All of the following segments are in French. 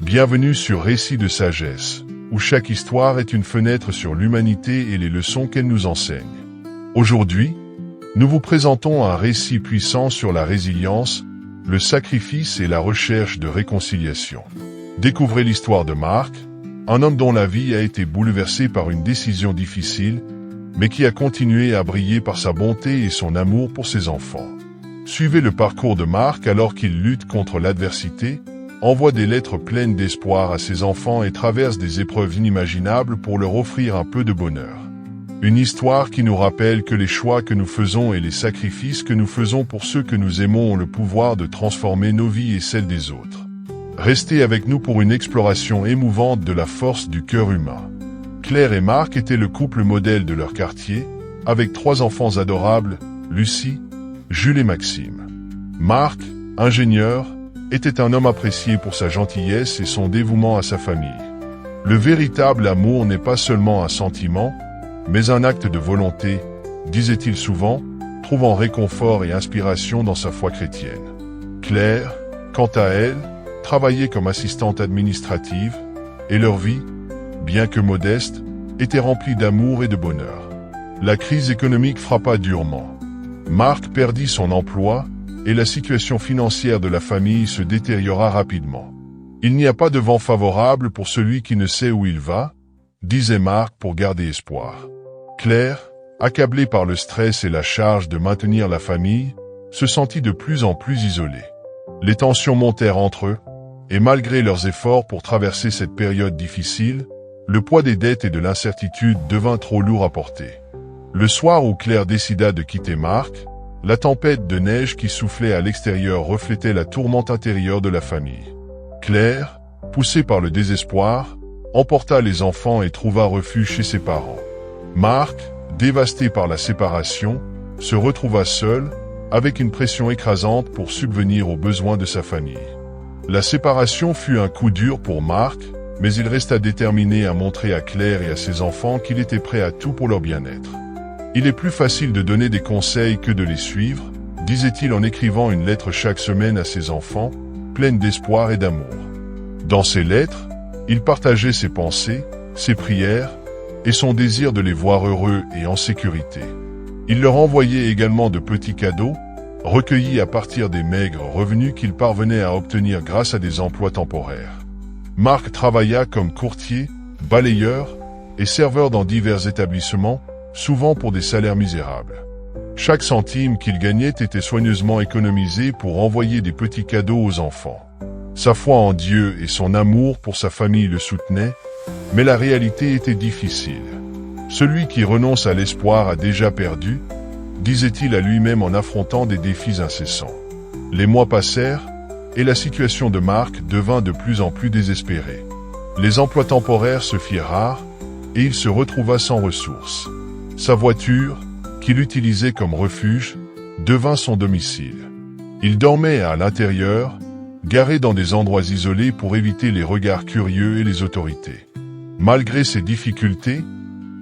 Bienvenue sur Récits de sagesse, où chaque histoire est une fenêtre sur l'humanité et les leçons qu'elle nous enseigne. Aujourd'hui, nous vous présentons un récit puissant sur la résilience, le sacrifice et la recherche de réconciliation. Découvrez l'histoire de Marc, un homme dont la vie a été bouleversée par une décision difficile, mais qui a continué à briller par sa bonté et son amour pour ses enfants. Suivez le parcours de Marc alors qu'il lutte contre l'adversité, envoie des lettres pleines d'espoir à ses enfants et traverse des épreuves inimaginables pour leur offrir un peu de bonheur. Une histoire qui nous rappelle que les choix que nous faisons et les sacrifices que nous faisons pour ceux que nous aimons ont le pouvoir de transformer nos vies et celles des autres. Restez avec nous pour une exploration émouvante de la force du cœur humain. Claire et Marc étaient le couple modèle de leur quartier, avec 3 enfants adorables, Lucie, Jules et Maxime. Marc, ingénieur, était un homme apprécié pour sa gentillesse et son dévouement à sa famille. Le véritable amour n'est pas seulement un sentiment, mais un acte de volonté, disait-il souvent, trouvant réconfort et inspiration dans sa foi chrétienne. Claire, quant à elle, travaillait comme assistante administrative, et leur vie, bien que modeste, était remplie d'amour et de bonheur. La crise économique frappa durement. Marc perdit son emploi, et la situation financière de la famille se détériora rapidement. Il n'y a pas de vent favorable pour celui qui ne sait où il va, disait Marc pour garder espoir. Claire, accablée par le stress et la charge de maintenir la famille, se sentit de plus en plus isolée. Les tensions montèrent entre eux, et malgré leurs efforts pour traverser cette période difficile, le poids des dettes et de l'incertitude devint trop lourd à porter. Le soir où Claire décida de quitter Marc, la tempête de neige qui soufflait à l'extérieur reflétait la tourmente intérieure de la famille. Claire, poussée par le désespoir, emporta les enfants et trouva refuge chez ses parents. Marc, dévasté par la séparation, se retrouva seul, avec une pression écrasante pour subvenir aux besoins de sa famille. La séparation fut un coup dur pour Marc, mais il resta déterminé à montrer à Claire et à ses enfants qu'il était prêt à tout pour leur bien-être. Il est plus facile de donner des conseils que de les suivre, disait-il en écrivant une lettre chaque semaine à ses enfants, pleine d'espoir et d'amour. Dans ces lettres, il partageait ses pensées, ses prières, et son désir de les voir heureux et en sécurité. Il leur envoyait également de petits cadeaux, recueillis à partir des maigres revenus qu'il parvenait à obtenir grâce à des emplois temporaires. Marc travailla comme courtier, balayeur et serveur dans divers établissements, souvent pour des salaires misérables. Chaque centime qu'il gagnait était soigneusement économisé pour envoyer des petits cadeaux aux enfants. Sa foi en Dieu et son amour pour sa famille le soutenaient, mais la réalité était difficile. Celui qui renonce à l'espoir a déjà perdu, disait-il à lui-même en affrontant des défis incessants. Les mois passèrent, et la situation de Marc devint de plus en plus désespérée. Les emplois temporaires se firent rares, et il se retrouva sans ressources. Sa voiture, qu'il utilisait comme refuge, devint son domicile. Il dormait à l'intérieur, garé dans des endroits isolés pour éviter les regards curieux et les autorités. Malgré ces difficultés,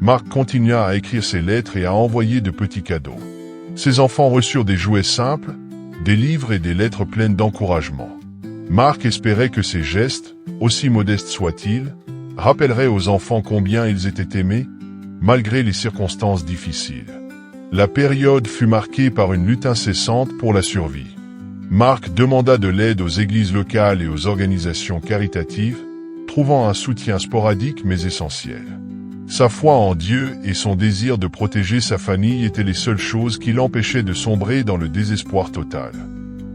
Marc continua à écrire ses lettres et à envoyer de petits cadeaux. Ses enfants reçurent des jouets simples, des livres et des lettres pleines d'encouragement. Marc espérait que ces gestes, aussi modestes soient-ils, rappelleraient aux enfants combien ils étaient aimés, malgré les circonstances difficiles. La période fut marquée par une lutte incessante pour la survie. Marc demanda de l'aide aux églises locales et aux organisations caritatives, trouvant un soutien sporadique mais essentiel. Sa foi en Dieu et son désir de protéger sa famille étaient les seules choses qui l'empêchaient de sombrer dans le désespoir total.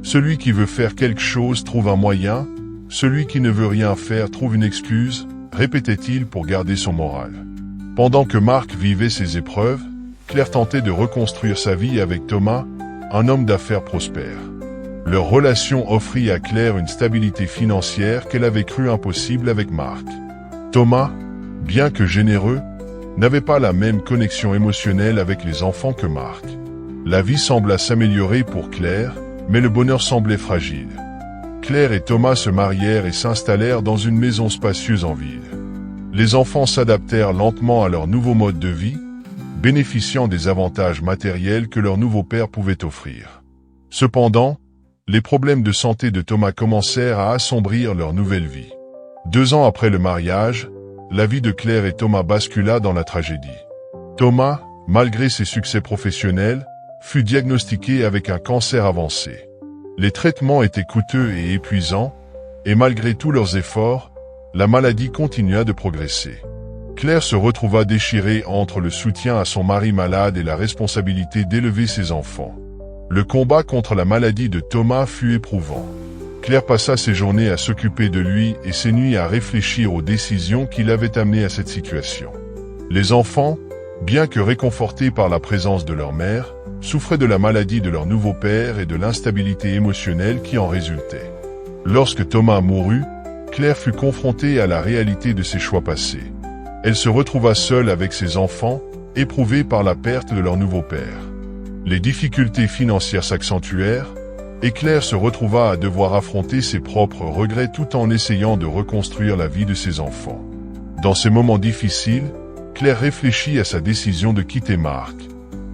Celui qui veut faire quelque chose trouve un moyen, celui qui ne veut rien faire trouve une excuse, répétait-il pour garder son moral. Pendant que Marc vivait ses épreuves, Claire tentait de reconstruire sa vie avec Thomas, un homme d'affaires prospère. Leur relation offrit à Claire une stabilité financière qu'elle avait cru impossible avec Marc. Thomas, bien que généreux, n'avait pas la même connexion émotionnelle avec les enfants que Marc. La vie sembla s'améliorer pour Claire, mais le bonheur semblait fragile. Claire et Thomas se marièrent et s'installèrent dans une maison spacieuse en ville. Les enfants s'adaptèrent lentement à leur nouveau mode de vie, bénéficiant des avantages matériels que leur nouveau père pouvait offrir. Cependant, les problèmes de santé de Thomas commencèrent à assombrir leur nouvelle vie. 2 ans après le mariage, la vie de Claire et Thomas bascula dans la tragédie. Thomas, malgré ses succès professionnels, fut diagnostiqué avec un cancer avancé. Les traitements étaient coûteux et épuisants, et malgré tous leurs efforts, la maladie continua de progresser. Claire se retrouva déchirée entre le soutien à son mari malade et la responsabilité d'élever ses enfants. Le combat contre la maladie de Thomas fut éprouvant. Claire passa ses journées à s'occuper de lui et ses nuits à réfléchir aux décisions qui l'avaient amené à cette situation. Les enfants, bien que réconfortés par la présence de leur mère, souffraient de la maladie de leur nouveau père et de l'instabilité émotionnelle qui en résultait. Lorsque Thomas mourut, Claire fut confrontée à la réalité de ses choix passés. Elle se retrouva seule avec ses enfants, éprouvée par la perte de leur nouveau père. Les difficultés financières s'accentuèrent, et Claire se retrouva à devoir affronter ses propres regrets tout en essayant de reconstruire la vie de ses enfants. Dans ces moments difficiles, Claire réfléchit à sa décision de quitter Marc.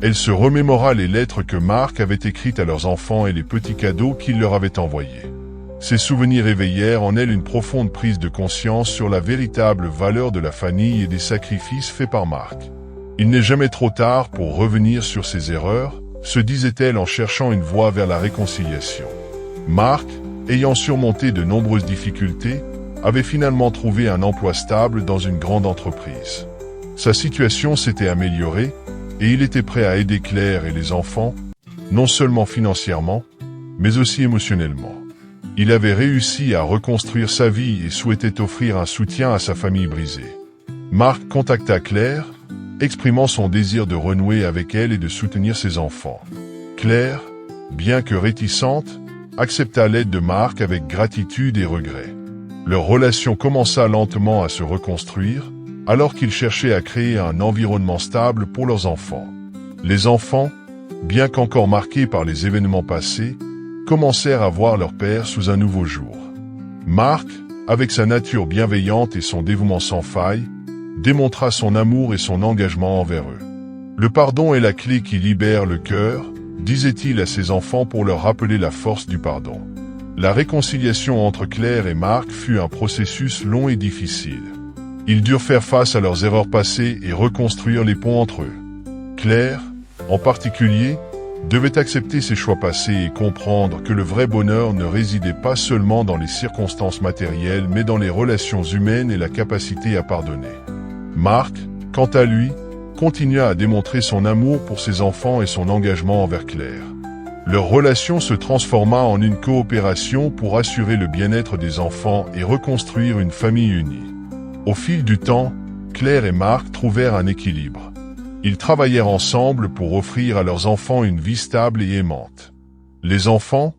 Elle se remémora les lettres que Marc avait écrites à leurs enfants et les petits cadeaux qu'il leur avait envoyés. Ces souvenirs éveillèrent en elle une profonde prise de conscience sur la véritable valeur de la famille et des sacrifices faits par Marc. Il n'est jamais trop tard pour revenir sur ses erreurs, se disait-elle en cherchant une voie vers la réconciliation. Marc, ayant surmonté de nombreuses difficultés, avait finalement trouvé un emploi stable dans une grande entreprise. Sa situation s'était améliorée, et il était prêt à aider Claire et les enfants, non seulement financièrement, mais aussi émotionnellement. Il avait réussi à reconstruire sa vie et souhaitait offrir un soutien à sa famille brisée. Marc contacta Claire, exprimant son désir de renouer avec elle et de soutenir ses enfants. Claire, bien que réticente, accepta l'aide de Marc avec gratitude et regret. Leur relation commença lentement à se reconstruire, alors qu'ils cherchaient à créer un environnement stable pour leurs enfants. Les enfants, bien qu'encore marqués par les événements passés, commencèrent à voir leur père sous un nouveau jour. Marc, avec sa nature bienveillante et son dévouement sans faille, démontra son amour et son engagement envers eux. Le pardon est la clé qui libère le cœur, disait-il à ses enfants pour leur rappeler la force du pardon. La réconciliation entre Claire et Marc fut un processus long et difficile. Ils durent faire face à leurs erreurs passées et reconstruire les ponts entre eux. Claire, en particulier, devait accepter ses choix passés et comprendre que le vrai bonheur ne résidait pas seulement dans les circonstances matérielles mais dans les relations humaines et la capacité à pardonner. Marc, quant à lui, continua à démontrer son amour pour ses enfants et son engagement envers Claire. Leur relation se transforma en une coopération pour assurer le bien-être des enfants et reconstruire une famille unie. Au fil du temps, Claire et Marc trouvèrent un équilibre. Ils travaillèrent ensemble pour offrir à leurs enfants une vie stable et aimante. Les enfants,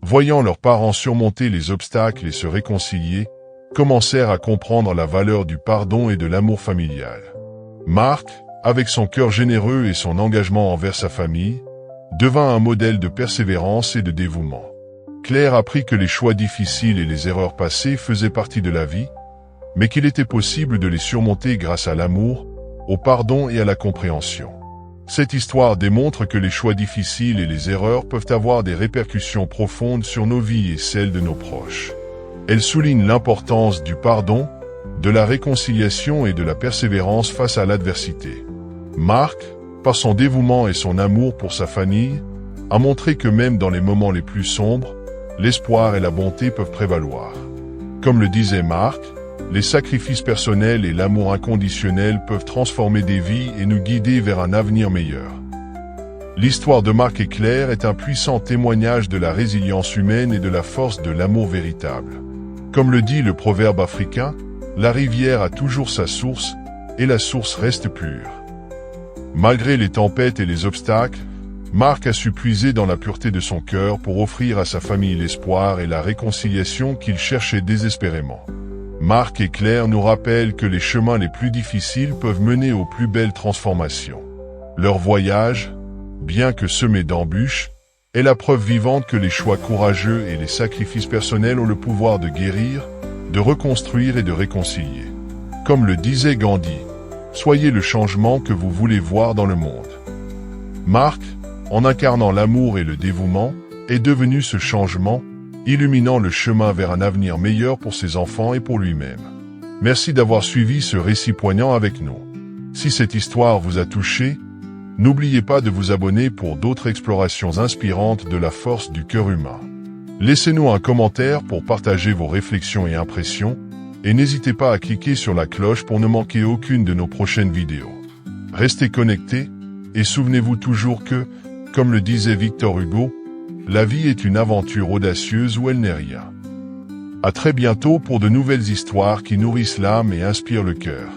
voyant leurs parents surmonter les obstacles et se réconcilier, commencèrent à comprendre la valeur du pardon et de l'amour familial. Marc, avec son cœur généreux et son engagement envers sa famille, devint un modèle de persévérance et de dévouement. Claire apprit que les choix difficiles et les erreurs passées faisaient partie de la vie, mais qu'il était possible de les surmonter grâce à l'amour, au pardon et à la compréhension. Cette histoire démontre que les choix difficiles et les erreurs peuvent avoir des répercussions profondes sur nos vies et celles de nos proches. Elle souligne l'importance du pardon, de la réconciliation et de la persévérance face à l'adversité. Marc, par son dévouement et son amour pour sa famille, a montré que même dans les moments les plus sombres, l'espoir et la bonté peuvent prévaloir. Comme le disait Marc, les sacrifices personnels et l'amour inconditionnel peuvent transformer des vies et nous guider vers un avenir meilleur. L'histoire de Marc et Claire est un puissant témoignage de la résilience humaine et de la force de l'amour véritable. Comme le dit le proverbe africain, la rivière a toujours sa source, et la source reste pure. Malgré les tempêtes et les obstacles, Marc a su puiser dans la pureté de son cœur pour offrir à sa famille l'espoir et la réconciliation qu'il cherchait désespérément. Marc et Claire nous rappellent que les chemins les plus difficiles peuvent mener aux plus belles transformations. Leur voyage, bien que semé d'embûches, est la preuve vivante que les choix courageux et les sacrifices personnels ont le pouvoir de guérir, de reconstruire et de réconcilier. Comme le disait Gandhi, soyez le changement que vous voulez voir dans le monde. Marc, en incarnant l'amour et le dévouement, est devenu ce changement, illuminant le chemin vers un avenir meilleur pour ses enfants et pour lui-même. Merci d'avoir suivi ce récit poignant avec nous. Si cette histoire vous a touché, n'oubliez pas de vous abonner pour d'autres explorations inspirantes de la force du cœur humain. Laissez-nous un commentaire pour partager vos réflexions et impressions, et n'hésitez pas à cliquer sur la cloche pour ne manquer aucune de nos prochaines vidéos. Restez connectés, et souvenez-vous toujours que, comme le disait Victor Hugo, la vie est une aventure audacieuse où elle n'est rien. À très bientôt pour de nouvelles histoires qui nourrissent l'âme et inspirent le cœur.